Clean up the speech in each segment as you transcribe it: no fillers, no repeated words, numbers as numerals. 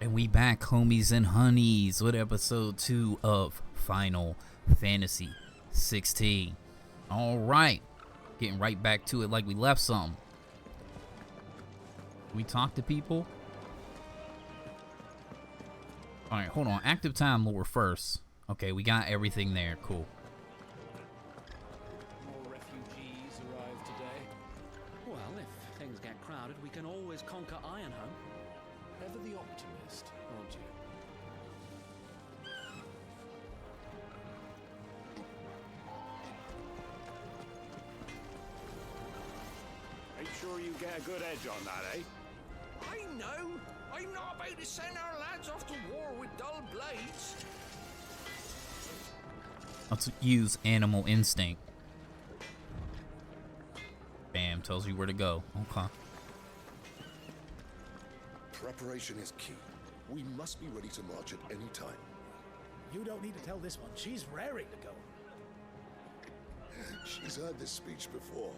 And we back, homies and honeys, with episode 2 of Final Fantasy 16. Alright, getting right back to it like we left some. We talk to people. Alright, hold on. Active time lore first. Okay, we got everything there. Cool. More refugees arrived today. Well, if things get crowded, we can always conquer Ironhome. Ever the optimist, aren't you? Make sure you get a good edge on that, eh? I know. I'm not about to send our lads off to war with dull blades. Let's use animal instinct. Bam, tells you where to go. Okay. Preparation is key. We must be ready to march at any time. You don't need to tell this one. She's raring to go. She's heard this speech before.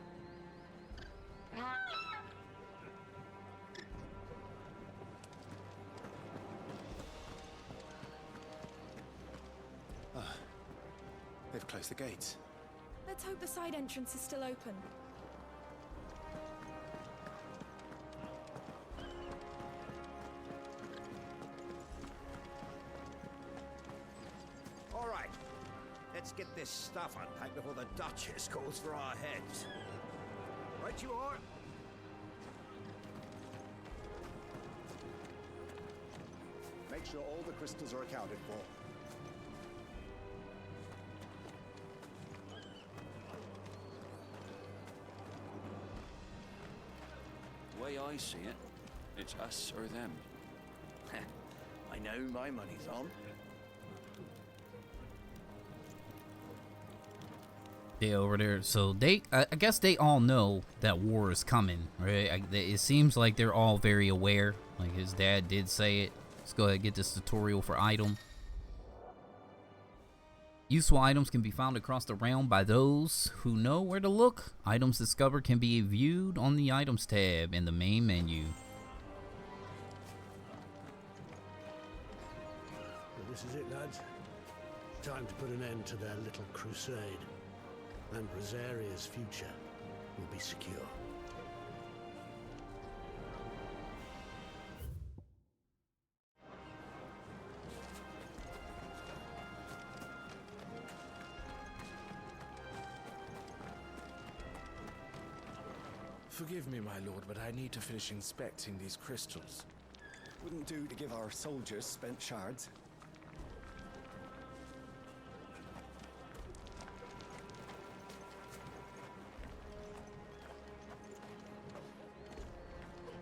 They've closed the gates. Let's hope the side entrance is still open. All right. Let's get this stuff unpacked before the Duchess calls for our heads. Right you are. Make sure all the crystals are accounted for. The way I see it, it's us or them. I know my money's on. They over there, so I guess they all know that war is coming, right? It seems like they're all very aware. Like his dad did say it. Let's go ahead and get this tutorial for item. Useful items can be found across the realm by those who know where to look. Items discovered can be viewed on the items tab in the main menu. Well, this is it, lads. Time to put an end to their little crusade. And Rosaria's future will be secure. Forgive me, my lord, but I need to finish inspecting these crystals. Wouldn't do to give our soldiers spent shards.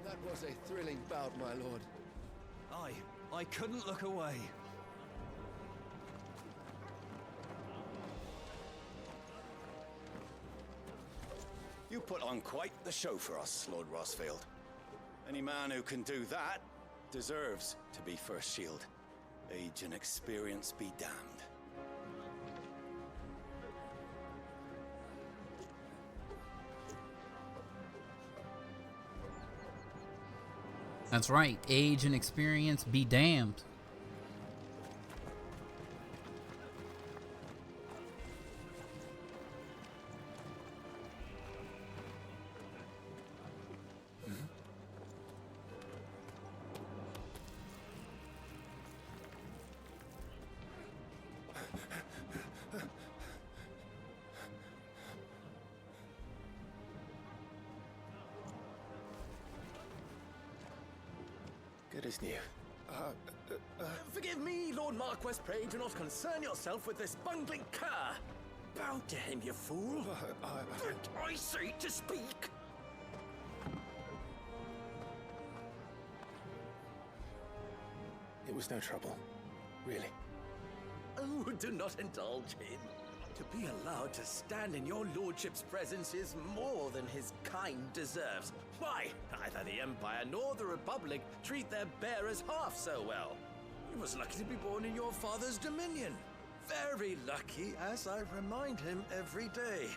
That was a thrilling bout, my lord. I couldn't look away. You put on quite the show for us, Lord Rossfield. Any man who can do that deserves to be first shield. Age and experience be damned. That's right, age and experience be damned. Good as new. Forgive me, Lord Marquess. Pray do not concern yourself with this bungling cur. Bow to him, you fool. But I say to speak. It was no trouble. Really. Oh, do not indulge him. To be allowed to stand in your lordship's presence is more than his kind deserves. Why, neither the Empire nor the Republic treat their bearers half so well. He was lucky to be born in your father's dominion. Very lucky, as I remind him every day.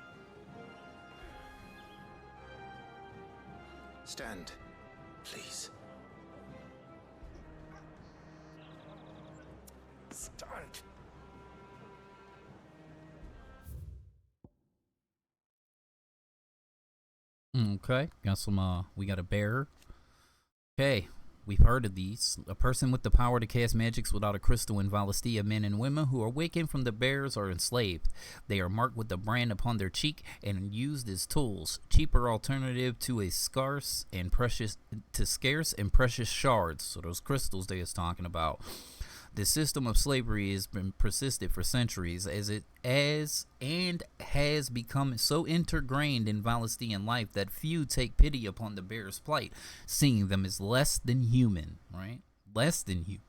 Stand, please. stunt. Okay, got some, we got a bearer. Okay, we've heard of these. A person with the power to cast magics without a crystal in Valistia, men and women who awaken from the bearers are enslaved. They are marked with the brand upon their cheek and used as tools. Cheaper alternative to a scarce and precious shards. So those crystals they was talking about. The system of slavery has been persisted for centuries as has become so intergrained in Valistian life that few take pity upon the bearer's plight, seeing them as less than human, right? Less than human.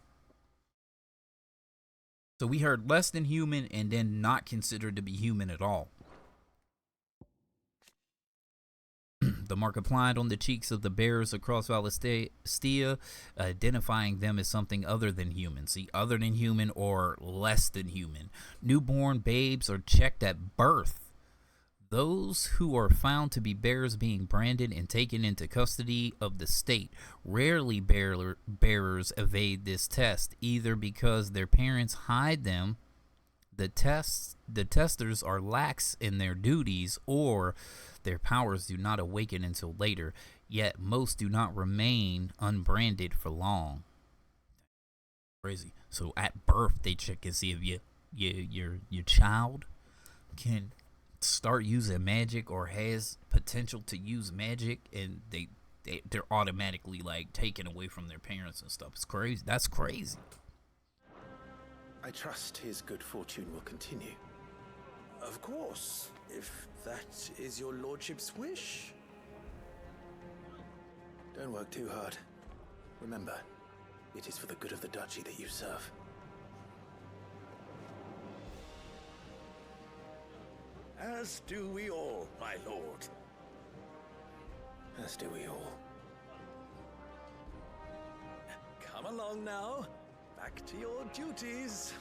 So we heard less than human and then not considered to be human at all. The mark applied on the cheeks of the bearers across Valistia, identifying them as something other than human. See, other than human or less than human. Newborn babes are checked at birth. Those who are found to be bearers being branded and taken into custody of the state. Rarely bearers evade this test, either because their parents hide them, the testers are lax in their duties, or their powers do not awaken until later, yet most do not remain unbranded for long. Crazy. So at birth, they check and see if your child can start using magic or has potential to use magic, and they're automatically like taken away from their parents and stuff. It's crazy. That's crazy. I trust his good fortune will continue. Of course, if that is your lordship's wish. Don't work too hard. Remember, it is for the good of the duchy that you serve. As do we all, my lord. As do we all. Come along now. Back to your duties.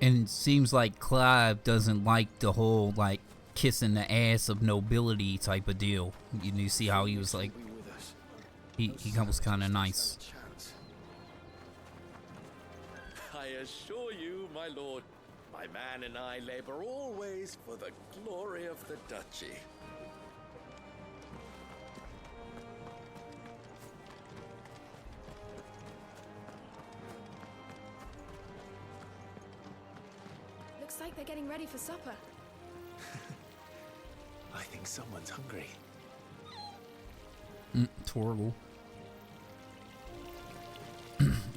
And it seems like Clive doesn't like the whole like kissing the ass of nobility type of deal. You see how he was like, he was kind of nice. I assure you, my lord, my man and I labor always for the glory of the duchy. Looks like they're getting ready for supper. I think someone's hungry. It's horrible.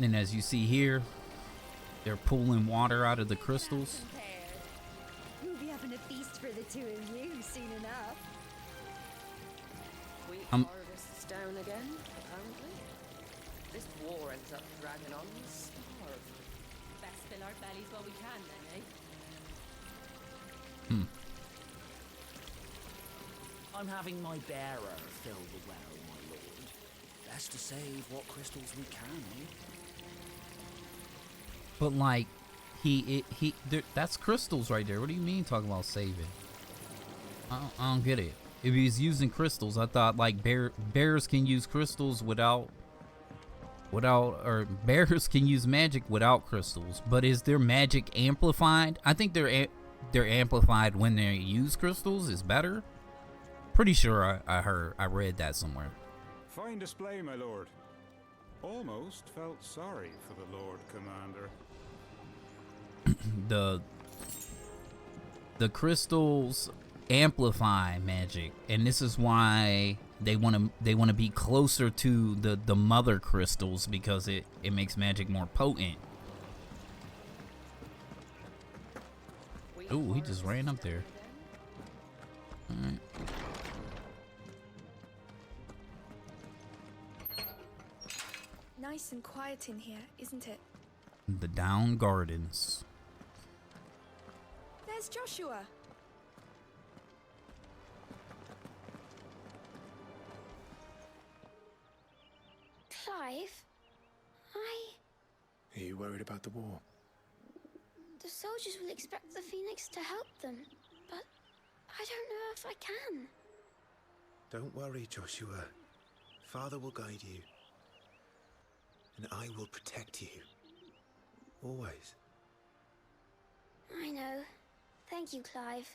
And as you see here, they're pulling water out of the crystals. We'll be having a feast for the two of you soon enough. Wheat harvest's down again, apparently. This war ends up dragging on, we'll starve. Best fill our bellies while we can then, eh? I'm having my bearer fill the well, my lord. Best to save what crystals we can, eh? But like, that's crystals right there. What do you mean talking about saving? I don't get it. If he's using crystals, I thought like bears can use crystals or bears can use magic without crystals. But is their magic amplified? I think they're amplified when they use crystals is better. Pretty sure I read that somewhere. Fine display, my lord. Almost felt sorry for the Lord Commander. The crystals amplify magic, and this is why they want to be closer to the mother crystals, because it makes magic more potent. Ooh, he just ran up there. All right. Nice and quiet in here, isn't it? The Down Gardens. There's Joshua. Clive, Are you worried about the war? the soldiers will expect the Phoenix to help them, but I don't know if I can. Don't worry, Joshua. Father will guide you. And I will protect you. Always. I know. Thank you, Clive.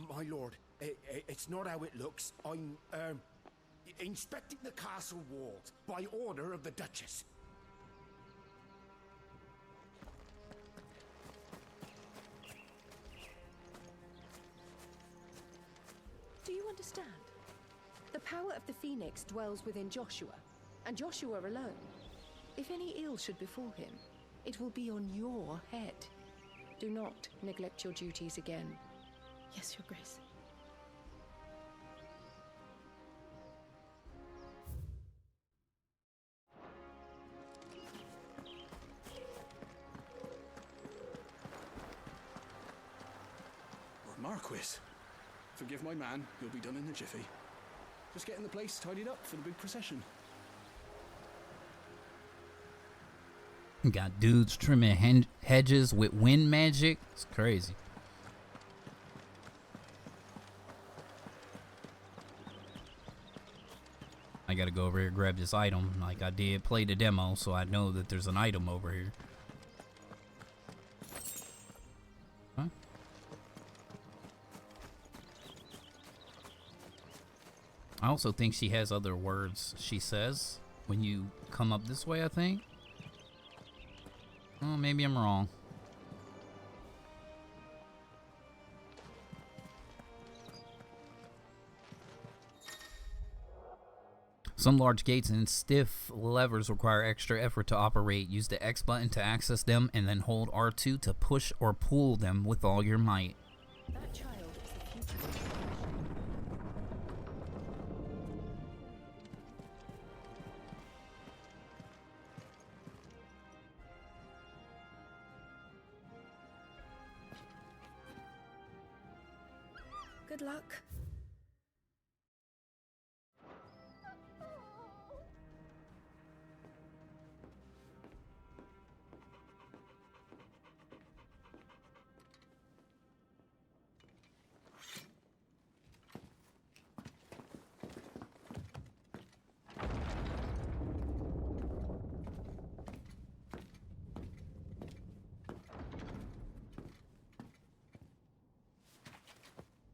My lord, it's not how it looks. I'm, inspecting the castle walls by order of the Duchess. Do you understand? The power of the Phoenix dwells within Joshua, and Joshua alone. If any ill should befall him, it will be on your head. Do not neglect your duties again. Yes, Your Grace. Marquis, forgive my man. You'll be done in a jiffy. Just getting the place tidied up for the big procession. Got dudes trimming hedges with wind magic. It's crazy. I gotta go over here and grab this item. Like I did play the demo, so I know that there's an item over here. Huh? I also think she has other words she says when you come up this way, I think. Oh, maybe I'm wrong. Some large gates and stiff levers require extra effort to operate. Use the X button to access them and then hold R2 to push or pull them with all your might. That child is the future. Good luck.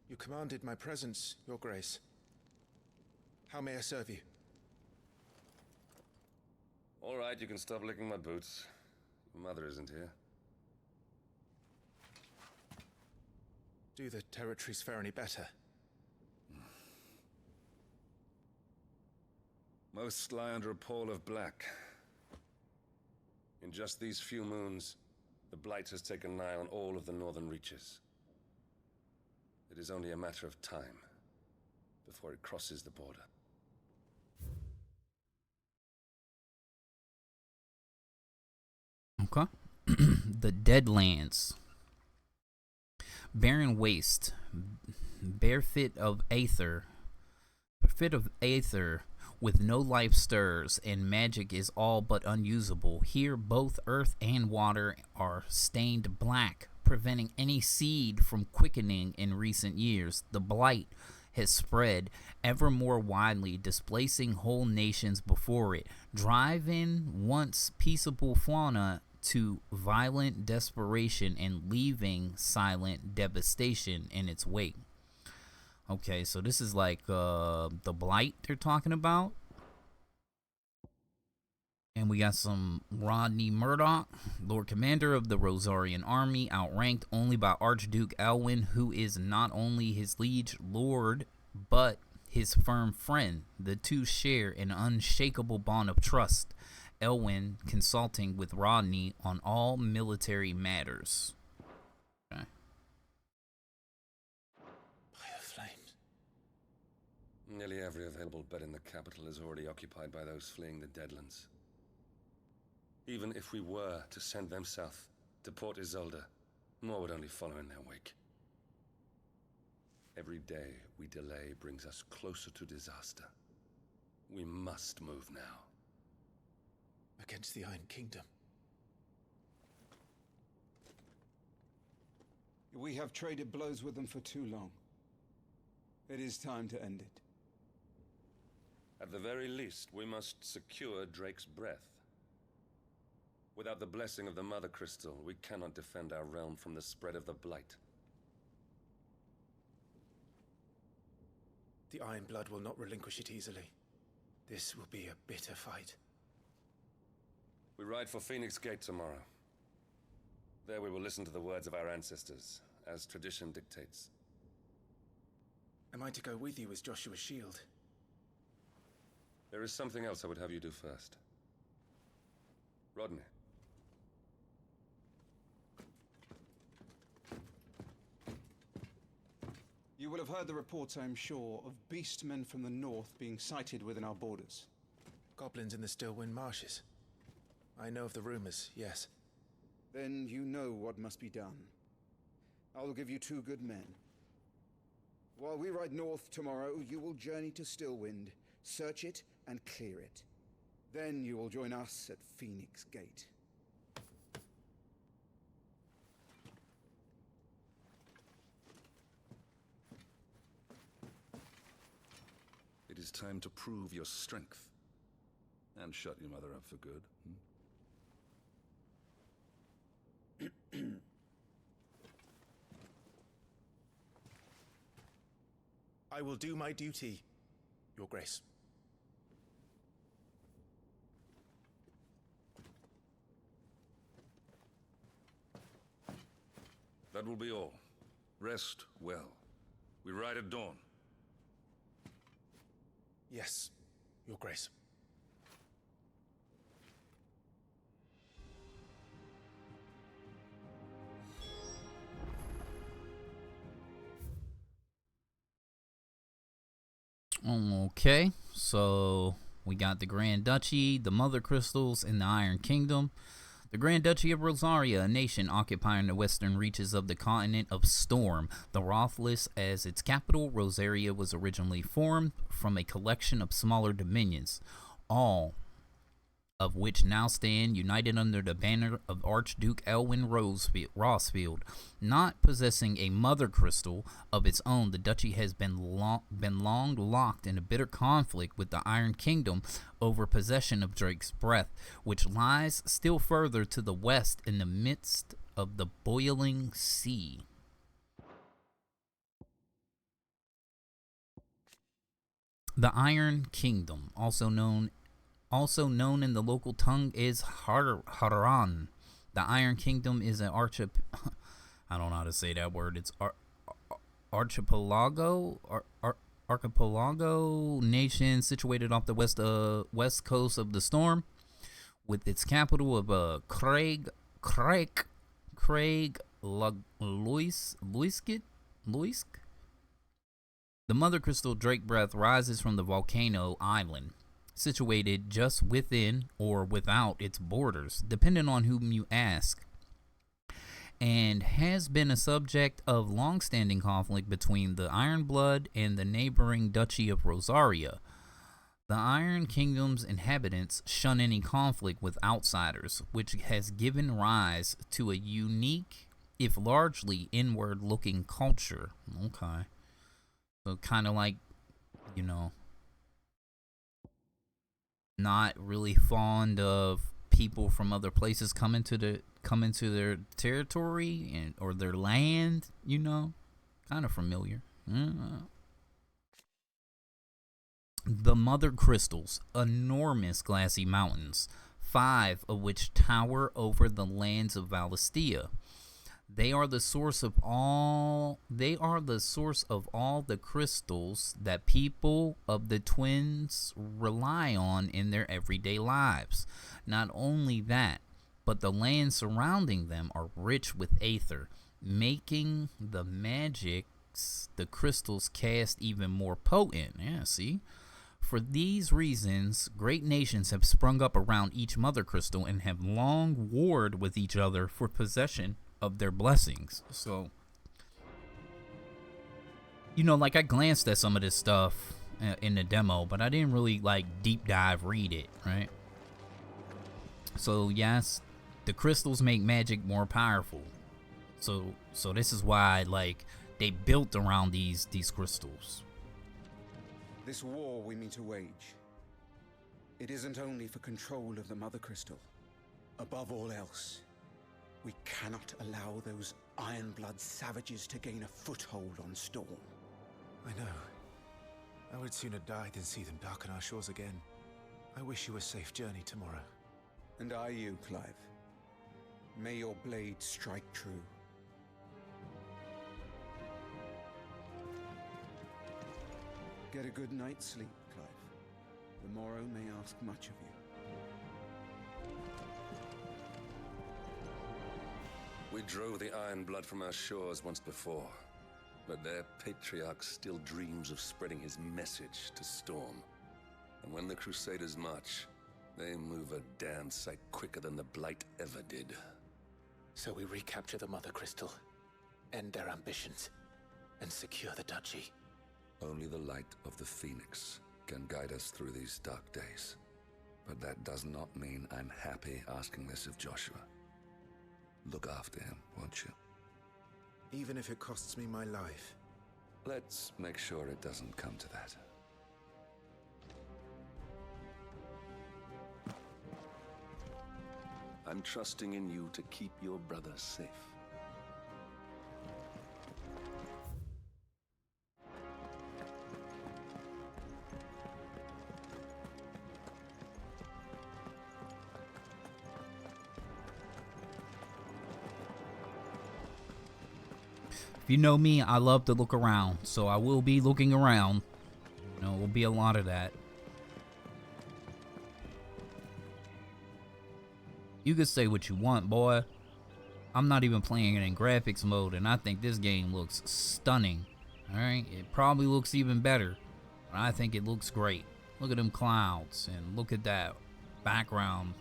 You commanded my presence, Your Grace. How may I serve you? All right, you can stop licking my boots. Your mother isn't here. Do the territories fare any better? Most lie under a pall of black. In just these few moons, the Blight has taken nigh on all of the northern reaches. It is only a matter of time before it crosses the border. Okay. The Deadlands. Barren waste. Bare fit of aether. With no life stirs, and magic is all but unusable. Here both earth and water are stained black, preventing any seed from quickening in recent years. The blight has spread ever more widely, displacing whole nations before it, driving once peaceable fauna to violent desperation and leaving silent devastation in its wake. Okay, so this is like the blight they're talking about. And we got some Rodney Murdoch, Lord Commander of the Rosarian Army, outranked only by Archduke Elwyn, who is not only his liege lord, but his firm friend. The two share an unshakable bond of trust, Elwyn consulting with Rodney on all military matters. Okay. Nearly every available bed in the capital is already occupied by those fleeing the Deadlands. Even if we were to send them south, to Port Isolde, more would only follow in their wake. Every day we delay brings us closer to disaster. We must move now. Against the Iron Kingdom. We have traded blows with them for too long. It is time to end it. At the very least, we must secure Drake's breath. Without the blessing of the Mother Crystal, we cannot defend our realm from the spread of the Blight. The Iron Blood will not relinquish it easily. This will be a bitter fight. We ride for Phoenix Gate tomorrow. There we will listen to the words of our ancestors, as tradition dictates. Am I to go with you as Joshua's shield? There is something else I would have you do first. Rodney. You will have heard the reports, I am sure, of beastmen from the north being sighted within our borders. Goblins in the Stillwind Marshes. I know of the rumors, yes. Then you know what must be done. I will give you 2 good men. While we ride north tomorrow, you will journey to Stillwind, search it and clear it. Then you will join us at Phoenix Gate. It is time to prove your strength. And shut your mother up for good. I will do my duty, Your Grace. That will be all. Rest well. We ride at dawn. Yes, Your Grace. Okay, so we got the Grand Duchy, the Mother Crystals, and the Iron Kingdom. The Grand Duchy of Rosaria, a nation occupying the western reaches of the continent of Storm. The Rothless as its capital, Rosaria was originally formed from a collection of smaller dominions, all of which now stand united under the banner of Archduke Elwyn Rossfield. Not possessing a mother crystal of its own, the duchy has been long locked in a bitter conflict with the Iron Kingdom over possession of Drake's breath, which lies still further to the west in the midst of the boiling sea. The Iron Kingdom, also known in the local tongue is Haran. The Iron Kingdom is an I don't know how to say that word. It's archipelago nation situated off the west coast of the Storm, with its capital of Luisk. The Mother Crystal Drake Breath rises from the volcano island, situated just within or without its borders, depending on whom you ask, and has been a subject of long-standing conflict between the Iron Blood and the neighboring Duchy of Rosaria. The Iron Kingdom's inhabitants shun any conflict with outsiders, which has given rise to a unique, if largely inward-looking culture. Okay. So kind of like, you know, not really fond of people from other places come into their territory or their land, you know, kind of familiar. The Mother Crystals, enormous glassy mountains, 5 of which tower over the lands of Valistia. They are the source of all the crystals that people of the twins rely on in their everyday lives. Not only that, but the lands surrounding them are rich with aether, making the magic makes the crystals cast even more potent. Yeah, see? For these reasons, great nations have sprung up around each mother crystal and have long warred with each other for possession of their blessings. So, you know, like I glanced at some of this stuff in the demo, but I didn't really like deep dive read it, right? So yes, the crystals make magic more powerful. So this is why like they built around these crystals. This war we mean to wage, it isn't only for control of the Mother Crystal. Above all else, we cannot allow those Ironblood savages to gain a foothold on Storm. I know. I would sooner die than see them darken our shores again. I wish you a safe journey tomorrow. And I you, Clive. May your blade strike true. Get a good night's sleep, Clive. The morrow may ask much of you. We drove the Iron Blood from our shores once before, but their patriarch still dreams of spreading his message to Storm. And when the Crusaders march, they move a damn sight quicker than the Blight ever did. So we recapture the Mother Crystal, end their ambitions, and secure the duchy. Only the light of the Phoenix can guide us through these dark days. But that does not mean I'm happy asking this of Joshua. Look after him, won't you? Even if it costs me my life. Let's make sure it doesn't come to that. I'm trusting in you to keep your brother safe. If you know me, I love to look around, so I will be looking around. You know, will be a lot of that. You can say what you want, boy. I'm not even playing it in graphics mode, and I think this game looks stunning. Alright, it probably looks even better, but I think it looks great. Look at them clouds, and look at that background.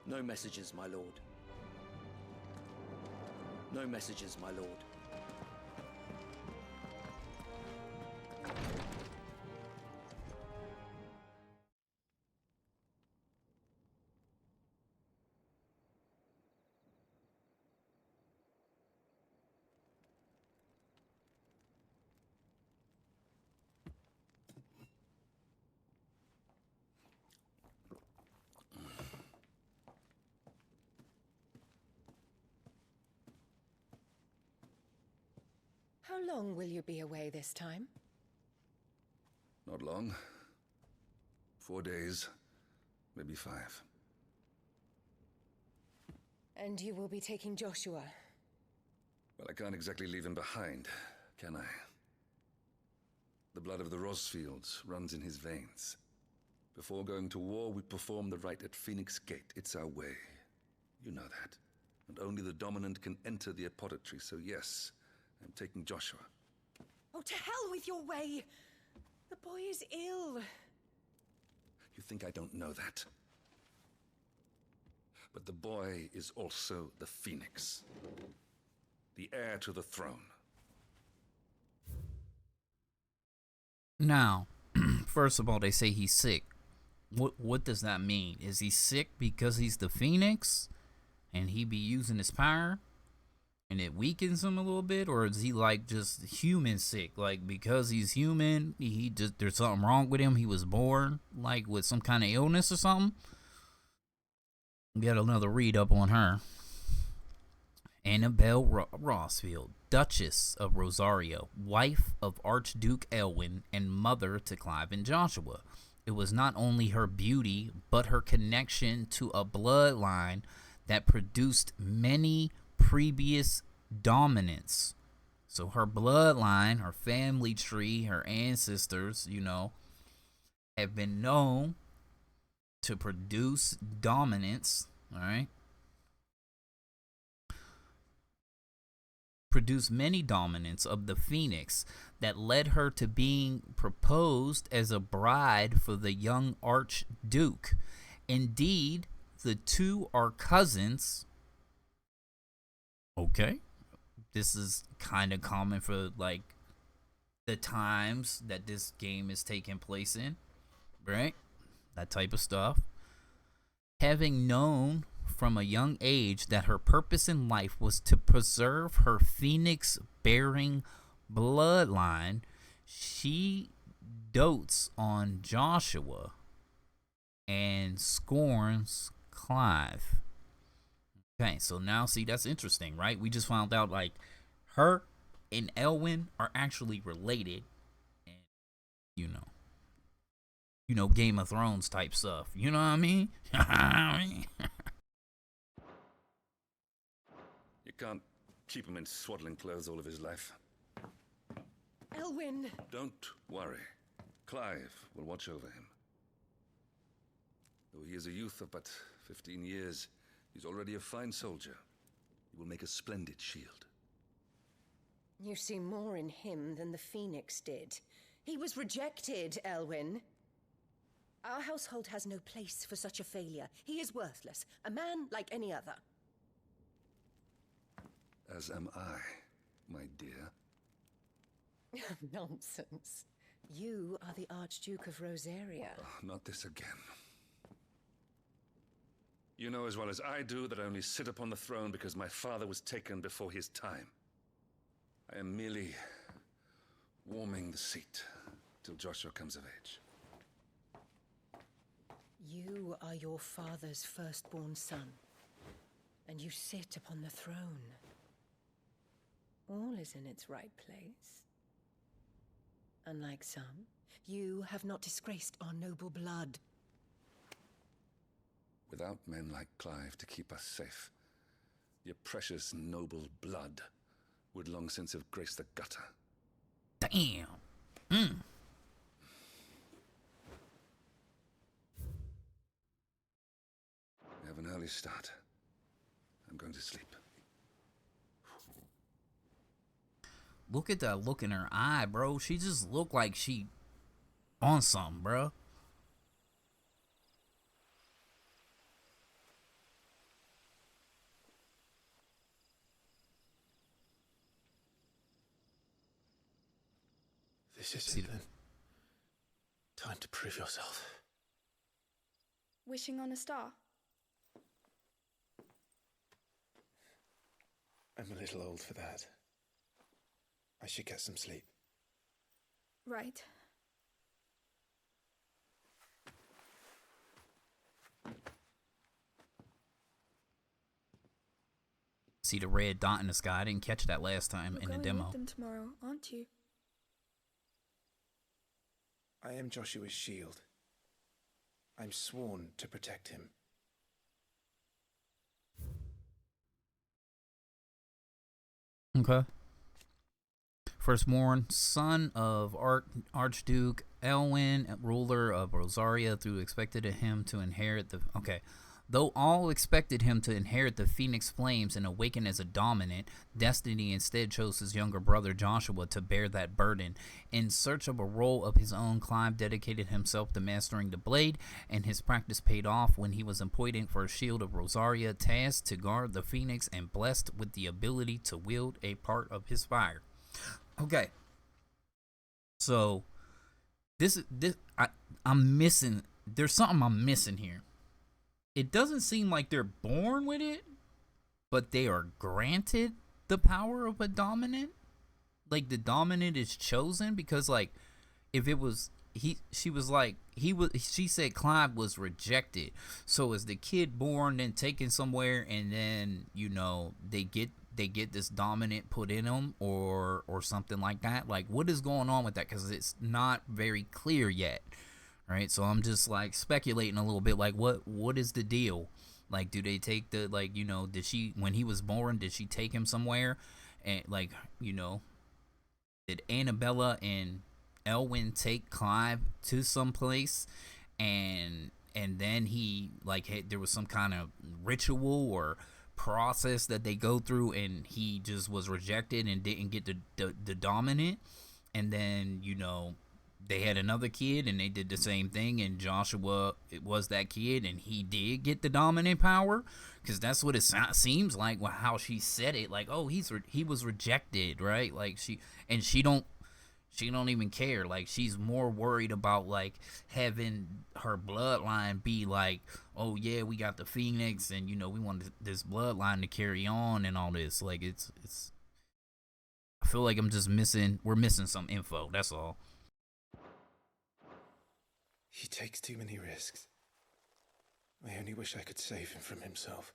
No messages, my lord. No messages, my lord. How long will you be away this time? Not long. 4 days, maybe 5. And you will be taking Joshua? Well, I can't exactly leave him behind, can I? The blood of the Rosfields runs in his veins. Before going to war, we perform the rite at Phoenix Gate. It's our way. You know that. And only the dominant can enter the apothecary, so yes, I'm taking Joshua. Oh, to hell with your way! The boy is ill. You think I don't know that? But the boy is also the Phoenix. The heir to the throne. Now, first of all, they say he's sick. What does that mean? Is he sick because he's the Phoenix and he be using his power and it weakens him a little bit, or is he like just human sick? Like because he's human, he just there's something wrong with him. He was born like with some kind of illness or something. Get another read up on her. Annabelle Rosfield, Duchess of Rosario, wife of Archduke Elwyn and mother to Clive and Joshua. It was not only her beauty, but her connection to a bloodline that produced many previous dominants. So her bloodline, her family tree, her ancestors, you know, have been known to produce dominance, all right? Produce many dominants of the Phoenix that led her to being proposed as a bride for the young Archduke. Indeed, the two are cousins. Okay. This is kind of common for like the times that this game is taking place in, right? That type of stuff. Having known from a young age that her purpose in life was to preserve her phoenix-bearing bloodline, she dotes on Joshua and scorns Clive. Okay, so now see, that's interesting, right? We just found out like her and Elwyn are actually related, and you know, Game of Thrones type stuff. You know what I mean? You can't keep him in swaddling clothes all of his life. Elwyn! Don't worry. Clive will watch over him. Though he is a youth of but 15 years, he's already a fine soldier. He will make a splendid shield. You see more in him than the Phoenix did. He was rejected, Elwyn. Our household has no place for such a failure. He is worthless, a man like any other. As am I, my dear. Nonsense. You are the Archduke of Rosaria. Oh, not this again. You know as well as I do that I only sit upon the throne because my father was taken before his time. I am merely warming the seat till Joshua comes of age. You are your father's firstborn son, and you sit upon the throne. All is in its right place. Unlike some, you have not disgraced our noble blood. Without men like Clive to keep us safe, your precious noble blood would long since have graced the gutter. Damn. We have an early start. I'm going to sleep. Look at that look in her eye, bro. She just looked like she on something, bro. This is it then. Time to prove yourself. Wishing on a star? I'm a little old for that. I should get some sleep. Right. See the red dot in the sky. I didn't catch that last time in the You're demo. going with them tomorrow, aren't you? I am Joshua's shield. I'm sworn to protect him. Okay. Firstborn, son of Archduke Elwyn, ruler of Rosaria, through expected him to inherit the... Okay. Though all expected him to inherit the Phoenix Flames and awaken as a dominant, destiny instead chose his younger brother Joshua to bear that burden. In search of a role of his own, Clive dedicated himself to mastering the blade, and his practice paid off when he was appointed for a shield of Rosaria, tasked to guard the Phoenix and blessed with the ability to wield a part of his fire. Okay. So, I'm missing... There's something I'm missing here. It doesn't seem like they're born with it, but they are granted the power of a dominant. Like the dominant is chosen, because like if it was she said Clive was rejected. So is the kid born and taken somewhere, and then they get this dominant put in them, or something like that? Like what is going on with that? Because it's not very clear yet. Right, so I'm just like speculating a little bit, like what is the deal? Like, do they take the, like, did she, when he was born, did she take him somewhere? And like, did Annabella and Elwyn take Clive to some place, and and then he there was some kind of ritual or process that they go through, and he just was rejected and didn't get the dominant. And then they had another kid and they did the same thing, and Joshua, it was that kid, and he did get the dominant power, because that's what it seems like, how she said it, like, oh, he was rejected, right? Like she don't even care. Like, she's more worried about like having her bloodline be like, oh yeah, we got the Phoenix, and we want this bloodline to carry on and all this. Like, it's I feel like we're missing some info, that's all. He takes too many risks. I only wish I could save him from himself.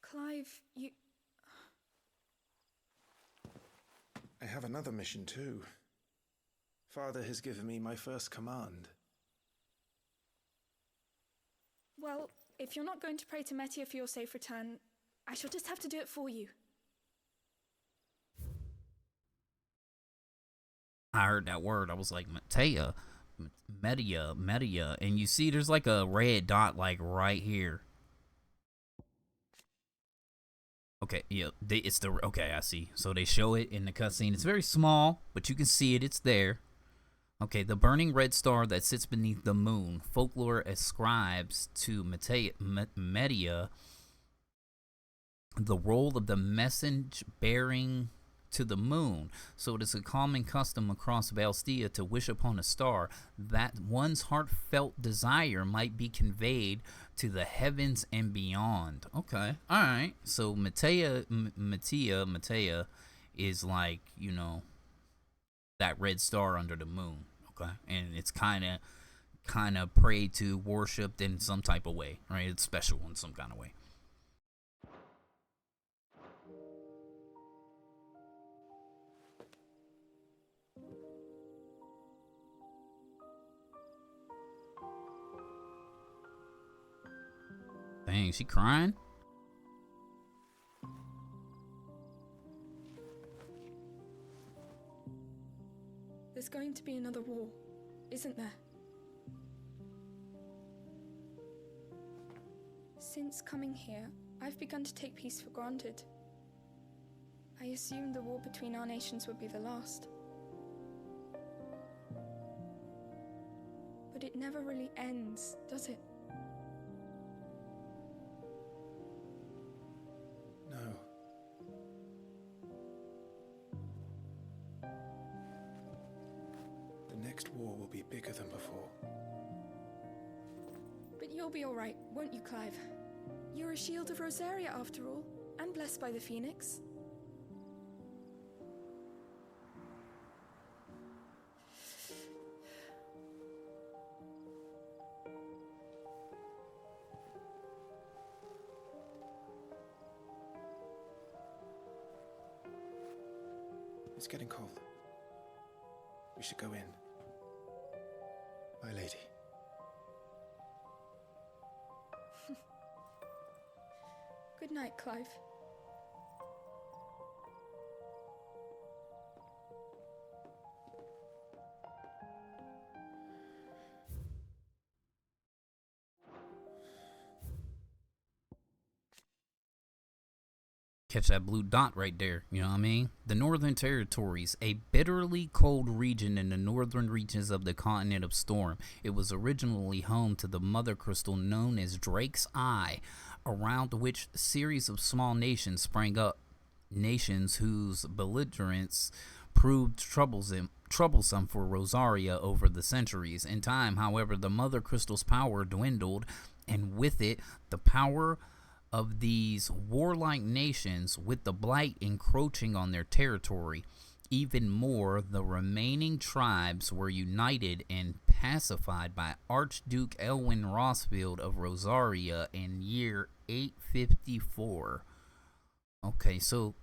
Clive, you... I have another mission too. Father has given me my first command. Well, if you're not going to pray to Metia for your safe return, I shall just have to do it for you. I heard that word. I was like, Metia, and you see there's like a red dot like right here. Okay, yeah, okay, I see. So they show it in the cutscene. It's very small, but you can see it. It's there. Okay, the burning red star that sits beneath the moon. Folklore ascribes to Media the role of the message bearing to the moon. So it is a common custom across Valstia to wish upon a star that one's heartfelt desire might be conveyed to the heavens and beyond. Okay, all right. So Metia is like, that red star under the moon. Okay, and it's kind of prayed to, worshipped in some type of way, right? It's special in some kind of way. Dang, she crying? There's going to be another war, isn't there? Since coming here, I've begun to take peace for granted. I assumed the war between our nations would be the last. But it never really ends, does it? No. The next war will be bigger than before. But you'll be all right, won't you, Clive? You're a shield of Rosaria, after all, and blessed by the Phoenix. It's getting cold. We should go in. My lady. Good night, Clive. Catch that blue dot right there, you know what I mean? The Northern Territories, a bitterly cold region in the northern reaches of the continent of Storm. It was originally home to the mother crystal known as Drake's Eye, around which a series of small nations sprang up, nations whose belligerence proved troublesome for Rosaria over the centuries. In time, however, the mother crystal's power dwindled, and with it, the power of these warlike nations, with the blight encroaching on their territory. Even more, the remaining tribes were united and pacified by Archduke Elwin Rossfield of Rosaria in year 854. Okay, so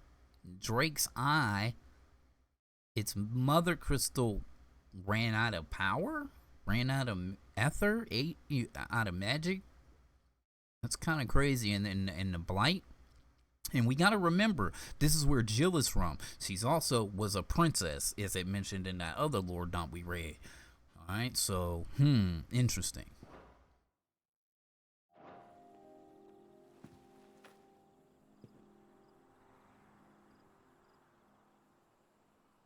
Drake's Eye, its mother crystal ran out of power? Ran out of ether? Out of magic? That's kind of crazy. And the blight. And we got to remember, this is where Jill is from. She's also was a princess, as it mentioned in that other lore dump we read. Alright, so, interesting.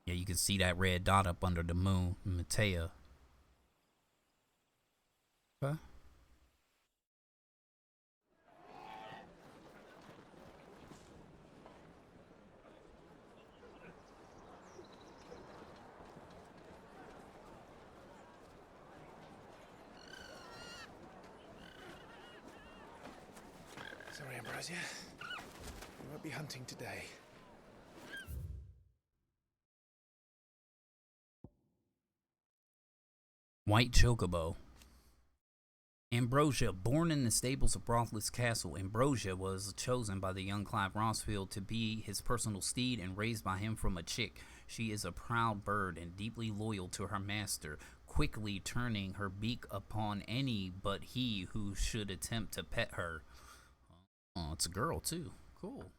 Yeah, you can see that red dot up under the moon, Matea. Okay. Sorry, Ambrosia. We won't be hunting today. White Chocobo. Ambrosia, born in the stables of Brothless Castle, Ambrosia was chosen by the young Clive Rossfield to be his personal steed and raised by him from a chick. She is a proud bird and deeply loyal to her master, quickly turning her beak upon any but he who should attempt to pet her. Oh, it's a girl too. Cool.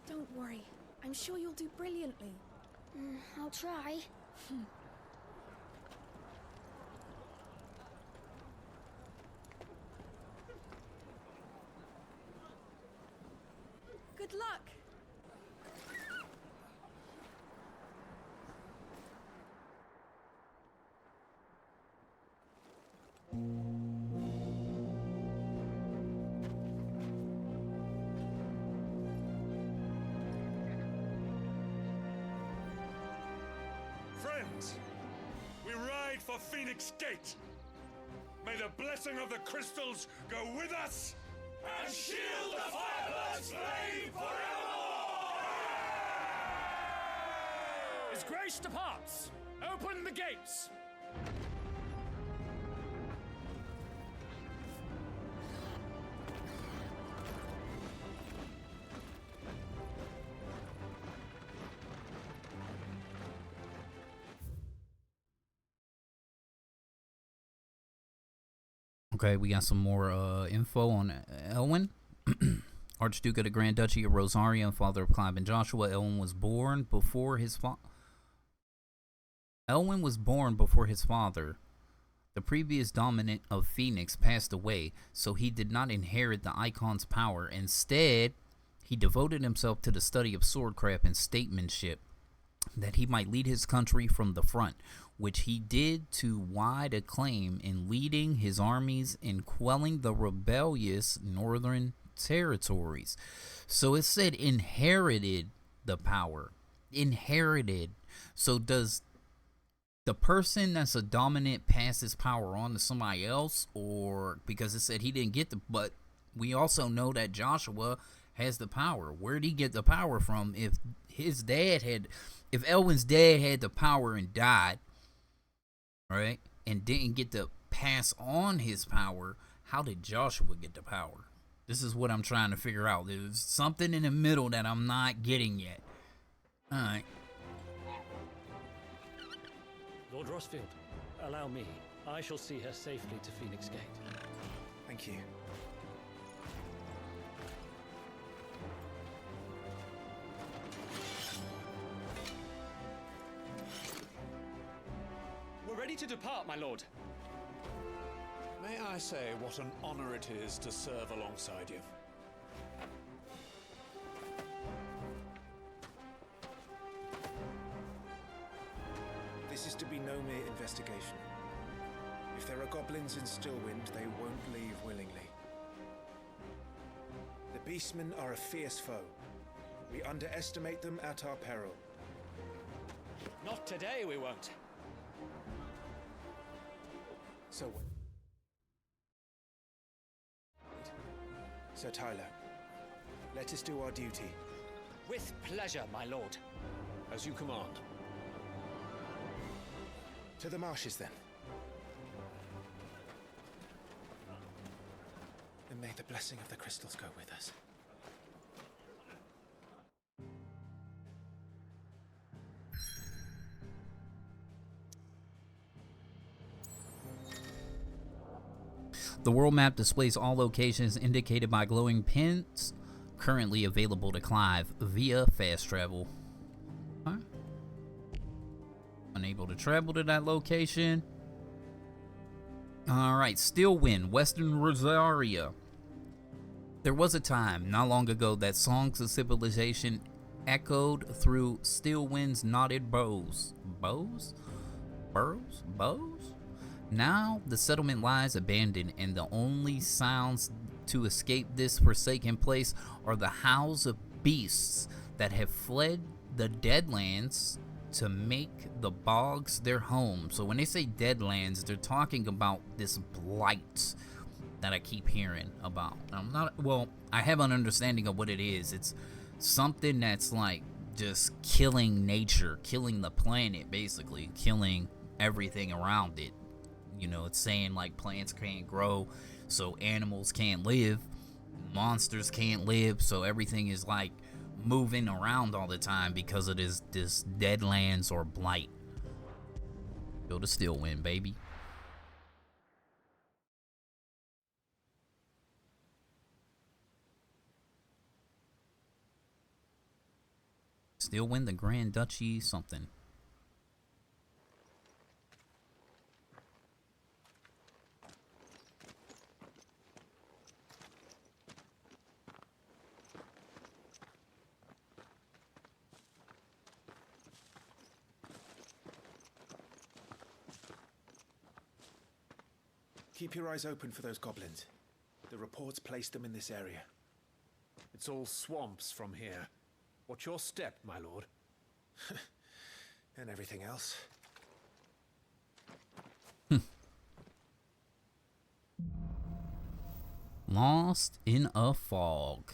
Don't worry. I'm sure you'll do brilliantly. I'll try. Good luck. Friends, we ride for Phoenix Gate. May the blessing of the crystals go with us and shield the Firebird's flame forevermore! His Grace departs! Open the gates! Okay, we got some more info on Elwin. Archduke of the Grand Duchy of Rosaria and father of Clive and Joshua. Elwin was born before his father. The previous dominant of Phoenix passed away, so he did not inherit the Icon's power. Instead, he devoted himself to the study of swordcraft and statesmanship, that he might lead his country from the front, which he did to wide acclaim in leading his armies in quelling the rebellious northern territories. So it said inherited the power. Inherited. So does the person that's a dominant pass his power on to somebody else? Or because it said he didn't get but we also know that Joshua has the power. Where'd he get the power from? If Elwin's dad had the power and died, right, and didn't get to pass on his power, how did Joshua get the power? This is what I'm trying to figure out. There's something in the middle that I'm not getting yet. Alright. Lord Rossfield, allow me. I shall see her safely to Phoenix Gate. Thank you. We're ready to depart, my lord. May I say what an honor it is to serve alongside you? This is to be no mere investigation. If there are goblins in Stillwind, they won't leave willingly. The Beastmen are a fierce foe. We underestimate them at our peril. Not today, we won't. So what? Sir Tyler, let us do our duty. With pleasure, my lord. As you command. To the marshes, then. And may the blessing of the crystals go with us. The world map displays all locations indicated by glowing pins currently available to Clive via fast travel. Huh? Unable to travel to that location. Alright, Stillwind, Western Rosaria. There was a time, not long ago, that songs of civilization echoed through Stillwind's knotted bows. Bows? Burrows? Bows? Now the settlement lies abandoned, and the only sounds to escape this forsaken place are the howls of beasts that have fled the Deadlands to make the bogs their home. So when they say Deadlands, they're talking about this blight that I keep hearing about. I have an understanding of what it is. It's something that's like just killing nature, killing the planet, basically killing everything around it. You know, it's saying like plants can't grow, so animals can't live, monsters can't live, so everything is like moving around all the time because of this Deadlands or blight. Feel the Stillwind, baby. Stillwind, the Grand Duchy, something. Keep your eyes open for those goblins. The reports placed them in this area. It's all swamps from here. What's your step, my lord? And everything else. Lost in a fog.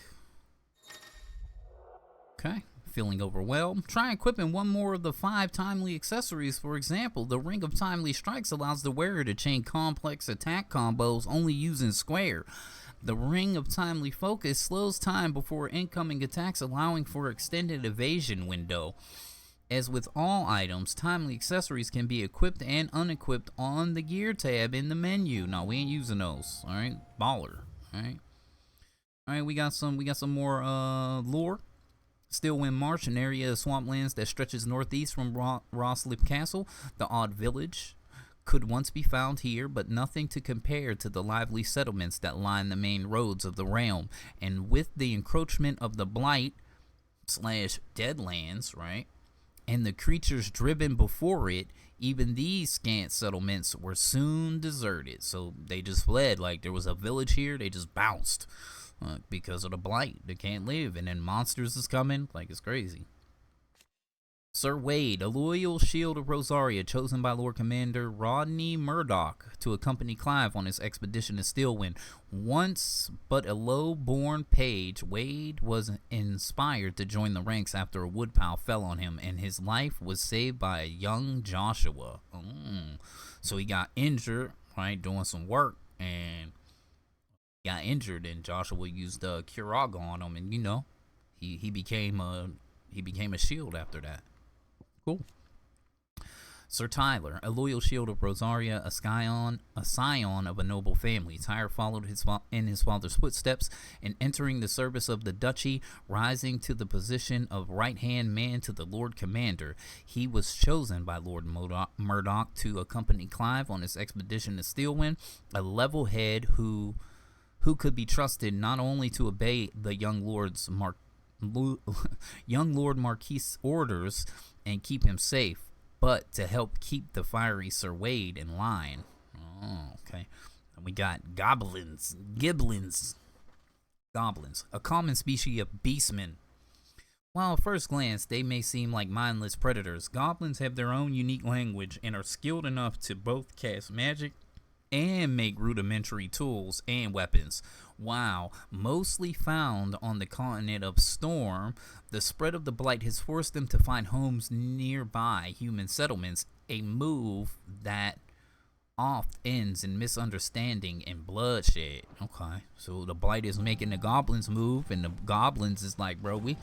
Okay. Feeling overwhelmed? Try equipping one more of the 5 timely accessories. For example, the Ring of Timely Strikes allows the wearer to chain complex attack combos only using square. The Ring of Timely Focus slows time before incoming attacks, allowing for extended evasion window. As with all items, timely accessories can be equipped and unequipped on the gear tab in the menu. No, we ain't using those. All right, baller. All right, we got some more lore. Stillwind Marsh, an area of swamplands that stretches northeast from Roslip Castle. The odd village could once be found here, but nothing to compare to the lively settlements that line the main roads of the realm. And with the encroachment of the blight / Deadlands, right, and the creatures driven before it, even these scant settlements were soon deserted. So they just fled. Like, there was a village here, they just bounced. Because of the blight, they can't live, and then monsters is coming. Like, it's crazy. Sir Wade, a loyal shield of Rosaria, chosen by Lord Commander Rodney Murdoch to accompany Clive on his expedition to Stillwind. Once but a low-born page, Wade was inspired to join the ranks after a woodpile fell on him, and his life was saved by a young Joshua. So he got injured, right, doing some work, and got injured, and Joshua used the Curaga on him, and you know, he became a shield after that. Cool. Sir Tyler, a loyal shield of Rosaria, a scion of a noble family. Tyler followed in his father's footsteps, and entering the service of the duchy, rising to the position of right-hand man to the Lord Commander. He was chosen by Lord Murdoch to accompany Clive on his expedition to Stillwind, a level head who could be trusted not only to obey the young Lord Marquis' orders and keep him safe, but to help keep the fiery Sir Wade in line. Oh, okay. And we got goblins, a common species of beastmen. While at first glance they may seem like mindless predators, goblins have their own unique language and are skilled enough to both cast magic and make rudimentary tools and weapons. Wow, mostly found on the continent of Storm, the spread of the blight has forced them to find homes nearby human settlements, a move that oft ends in misunderstanding and bloodshed. Okay, so the blight is making the goblins move, and the goblins is like, bro, we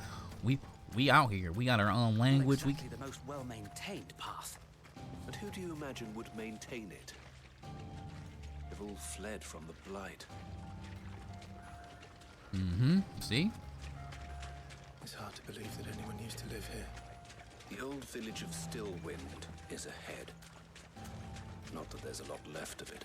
out here, we got our own language. Not exactly the most well-maintained path. But who do you imagine would maintain it? They've all fled from the blight. See? It's hard to believe that anyone used to live here. The old village of Stillwind is ahead. Not that there's a lot left of it.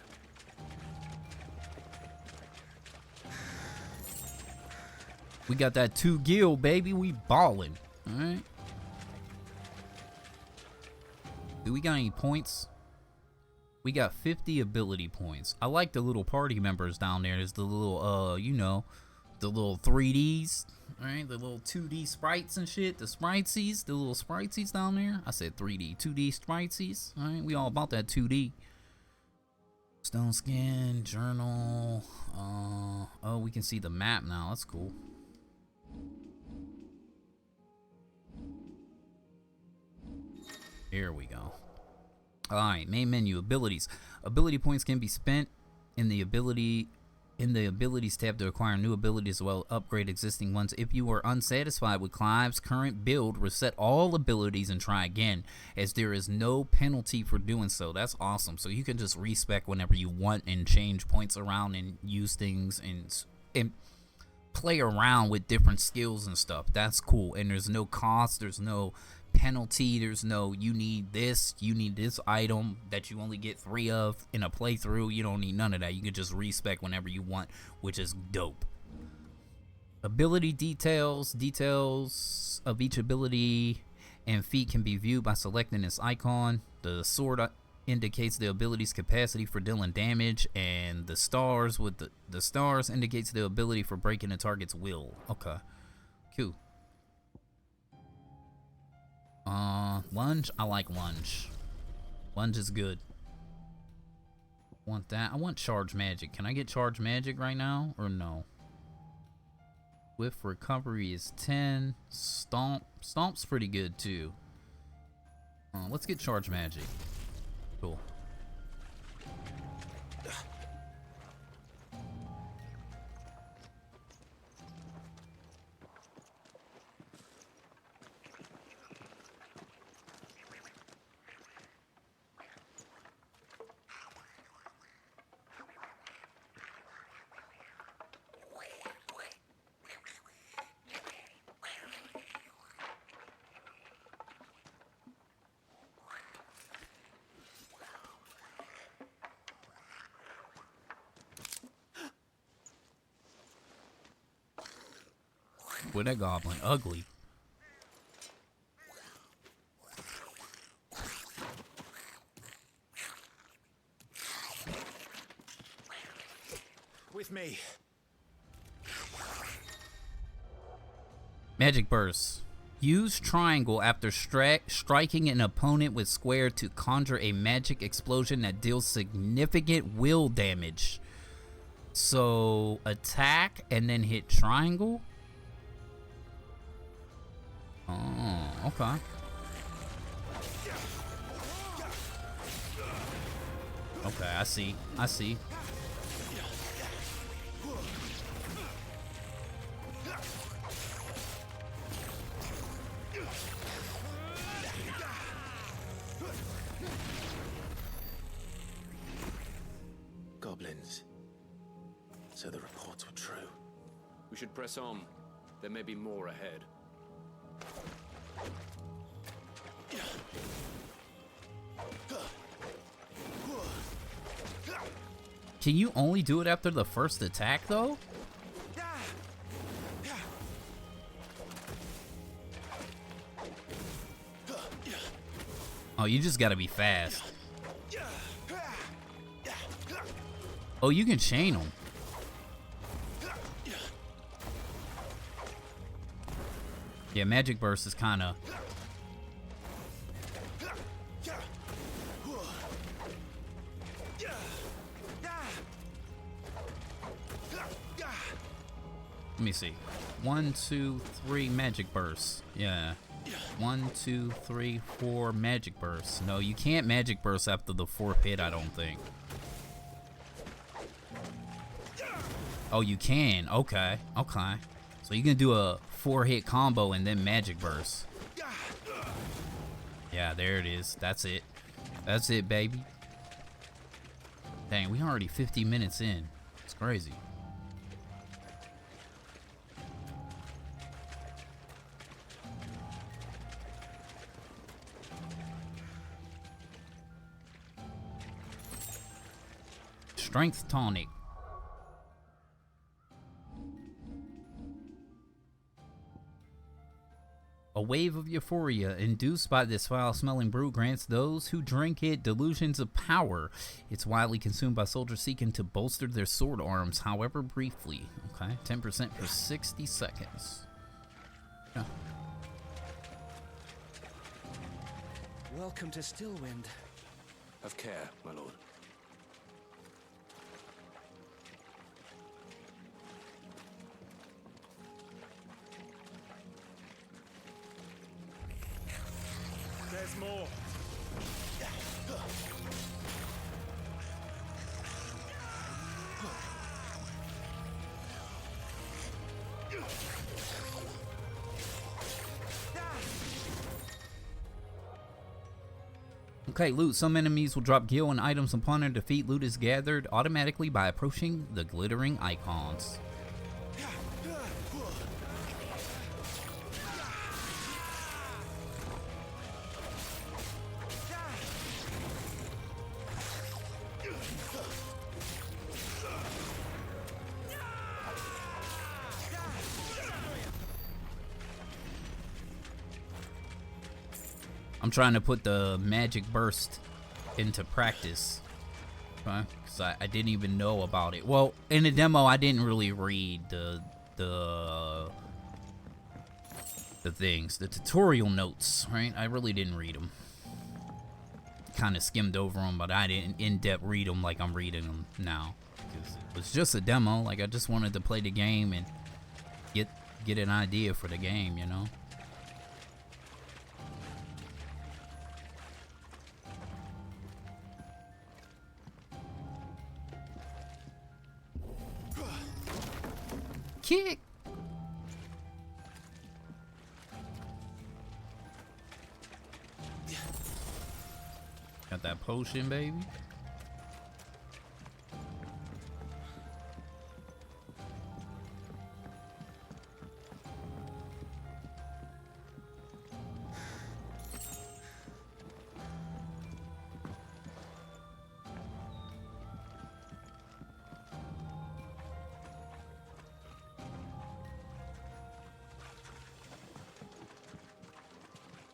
We got that 2 gil, baby. We ballin'. Alright. Do we got any points? We got 50 ability points. I like the little party members down there. There's the little, you know, the little 3Ds. Alright, the little 2D sprites and shit. The spritesies, the little spritesies down there. I said 3D, 2D spritesies. Alright, we all about that 2D. Stone skin, journal. Oh, we can see the map now. That's cool. Here we go. Alright, main menu, abilities. Ability points can be spent in the abilities tab to acquire new abilities as well as upgrade existing ones. If you are unsatisfied with Clive's current build, reset all abilities and try again, as there is no penalty for doing so. That's awesome. So you can just respec whenever you want and change points around and use things and play around with different skills and stuff. That's cool. And there's no cost, there's no penalty, there's no you need this item that you only get 3 of in a playthrough. You don't need none of that. You can just respec whenever you want, which is dope. Ability details of each ability and feat can be viewed by selecting this icon. The sword indicates the ability's capacity for dealing damage, and the stars with the stars indicates the ability for breaking the target's will. Okay, cool. Lunge. I like lunge. Lunge is good. Want that? I want charge magic. Can I get charge magic right now or no? Swift recovery is 10. Stomp's pretty good too. Let's get charge magic. Cool. With that goblin, ugly. With me. Magic burst. Use triangle after striking an opponent with square to conjure a magic explosion that deals significant will damage. So attack and then hit triangle. Oh, okay. Okay, I see. Goblins. So the reports were true. We should press on. There may be more ahead. Can you only do it after the first attack though? Oh, you just gotta be fast. Oh, you can chain them. Yeah, magic burst is kind of. Let me see. 1, 2, 3 magic bursts. Yeah. 1, 2, 3, 4 magic bursts. No, you can't magic burst after the 4th hit, I don't think. Oh, you can. Okay. Okay. So you can do a 4-hit combo and then magic burst. Yeah, there it is. That's it. That's it, baby. Dang, we already 50 minutes in. It's crazy. Strength tonic. A wave of euphoria induced by this foul-smelling brew grants those who drink it delusions of power. It's widely consumed by soldiers seeking to bolster their sword arms, however briefly. Okay, 10% for 60 seconds. Yeah. Welcome to Stillwind. Have care, my lord. There's more. Okay, loot. Some enemies will drop gil and items upon their defeat. Loot is gathered automatically by approaching the glittering icons. I'm trying to put the magic burst into practice, okay? Because I didn't even know about it. Well, in the demo, I didn't really read the things, the tutorial notes, right? I really didn't read them. Kind of skimmed over them, but I didn't in-depth read them like I'm reading them now. Because it was just a demo. Like, I just wanted to play the game and get an idea for the game, you know? Kick. Got that potion, baby.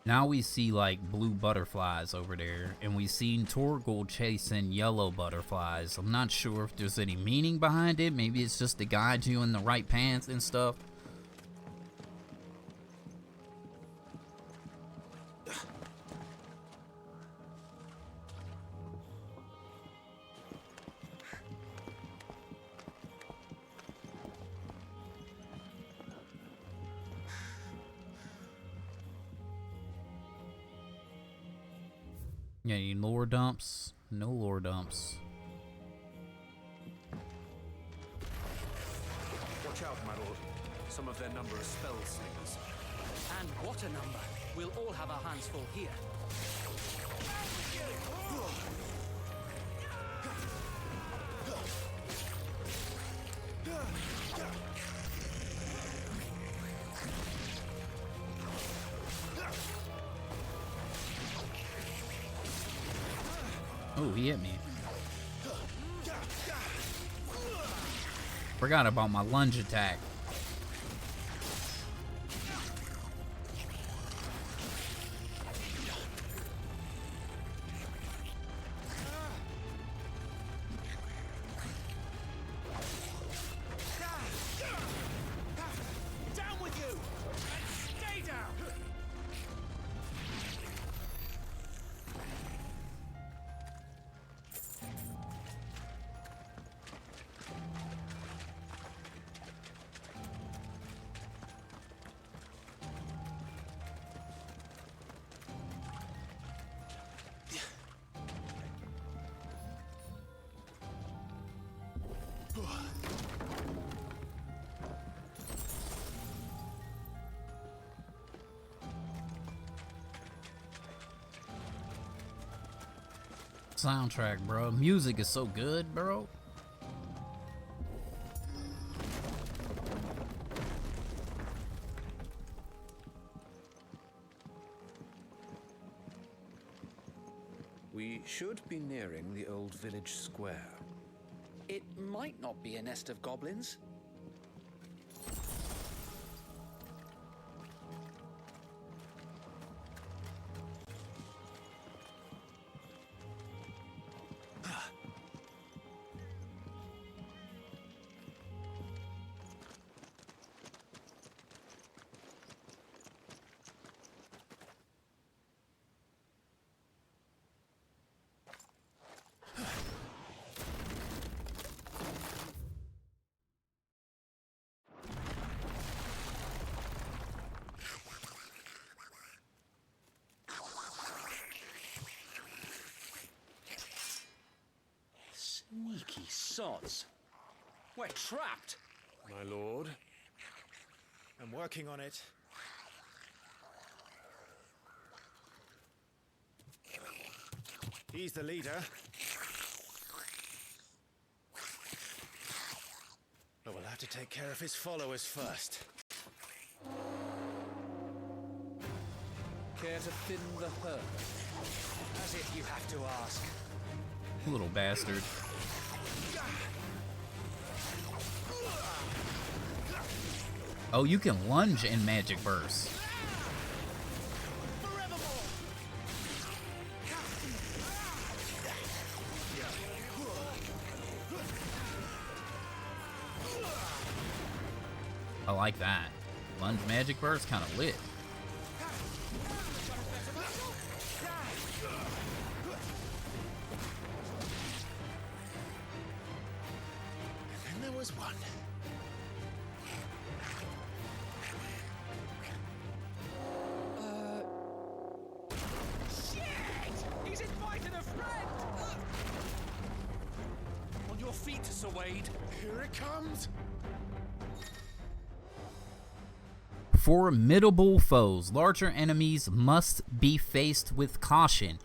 Now we see like blue butterflies over there, and we seen Torgal chasing yellow butterflies. I'm not sure if there's any meaning behind it. Maybe it's just to guide you in the right path and stuff. Yeah, any lore dumps? No lore dumps. Watch out, my lord. Some of their number are spell slingers. And what a number. We'll all have our hands full here. Oh, he hit me. Forgot about my lunge attack. Down with you! And stay down! Soundtrack, bro. Music is so good, bro. We should be nearing the old village square. It might not be a nest of goblins. Sneaky sods. We're trapped. My lord, I'm working on it. He's the leader. But we'll have to take care of his followers first. Care to thin the herd? As if you have to ask. Little bastard. Oh, you can lunge in Magic Burst. I like that. Lunge Magic Burst kind of lit. And then there was one. Shit! He's invited a friend! On your feet, Sir Wade. Here it comes. Formidable foes. Larger enemies must be faced with caution.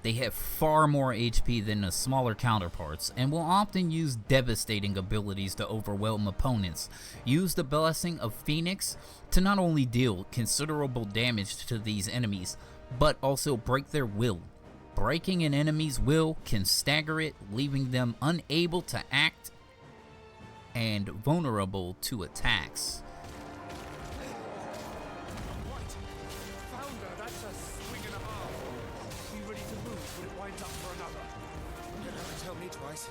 They have far more HP than the smaller counterparts, and will often use devastating abilities to overwhelm opponents. Use the Blessing of Phoenix to not only deal considerable damage to these enemies, but also break their will. Breaking an enemy's will can stagger it, leaving them unable to act and vulnerable to attacks. Tell me twice.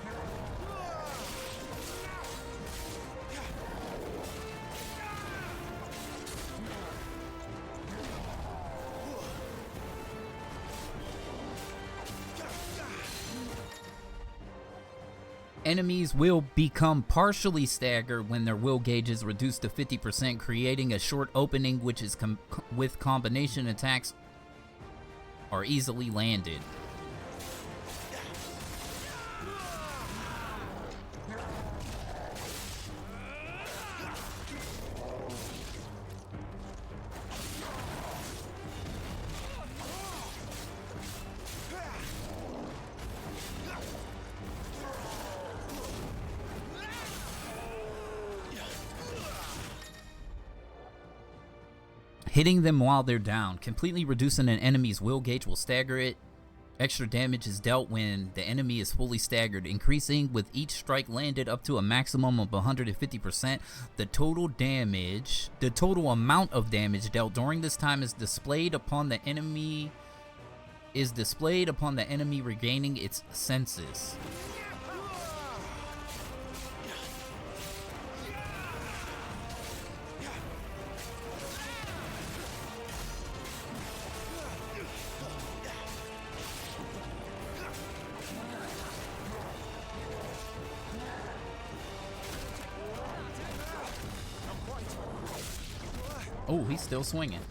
Enemies will become partially staggered when their will gauge is reduced to 50%, creating a short opening which is with combination attacks are easily landed. Hitting them while they're down, completely reducing an enemy's will gauge will stagger it. Extra damage is dealt when the enemy is fully staggered, increasing with each strike landed up to a maximum of 150%. The total amount of damage dealt during this time is displayed upon the enemy regaining its senses. Oh, he's still swinging.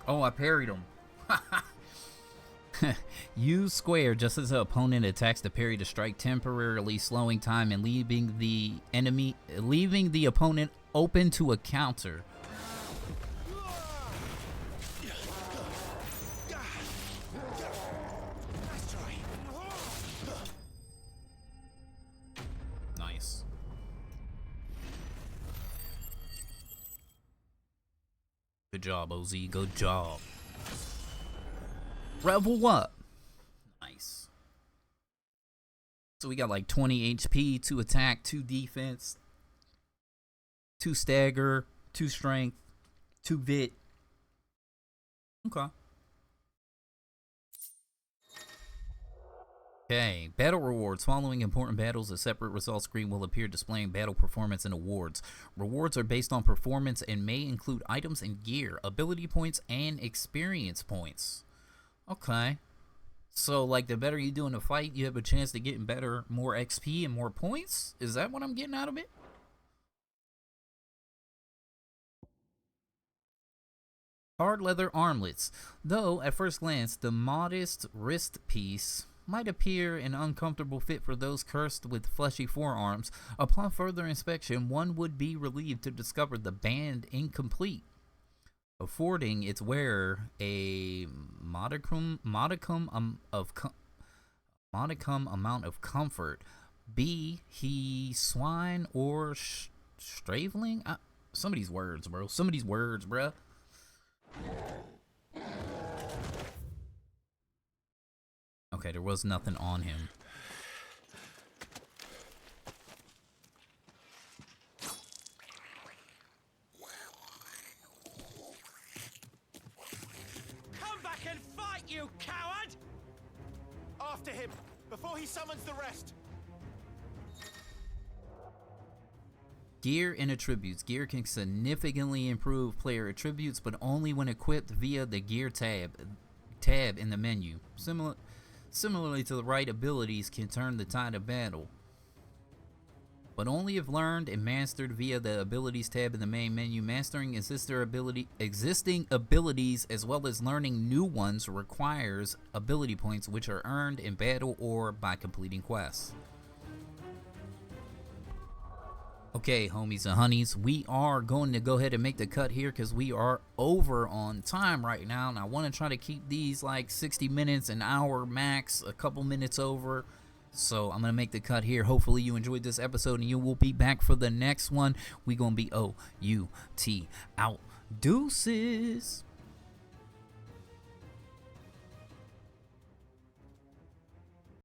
Oh, I parried him. Use square just as the opponent attacks the parry to strike, temporarily slowing time and leaving the opponent open to a counter. Nice. Good job, OZ. Good job. Level up. Nice. So we got like 20 HP, 2 attack, 2 defense, 2 stagger, 2 strength, 2 vit. Okay. Okay, battle rewards. Following important battles, a separate results screen will appear displaying battle performance and awards. Rewards are based on performance and may include items and gear, ability points, and experience points. Okay. So, like, the better you do in a fight, you have a chance to get better, more XP and more points? Is that what I'm getting out of it? Hard leather armlets. Though, at first glance, the modest wrist piece might appear an uncomfortable fit for those cursed with fleshy forearms, upon further inspection, one would be relieved to discover the band incomplete, affording its wearer a modicum amount of comfort, be he swine or straveling. Some of these words, bro. Bruh. Okay, there was nothing on him. Come back and fight, you coward! After him, before he summons the rest. Gear and attributes. Gear can significantly improve player attributes, but only when equipped via the gear tab in the menu. Similarly to the right abilities can turn the tide of battle, but only if learned and mastered via the abilities tab in the main menu. Mastering existing abilities as well as learning new ones requires ability points, which are earned in battle or by completing quests. Okay, homies and honeys, we are going to go ahead and make the cut here because we are over on time right now, and I want to try to keep these like 60 minutes, an hour max, a couple minutes over. So I'm going to make the cut here. Hopefully you enjoyed this episode, and you will be back for the next one. We going to be OUT out. Deuces.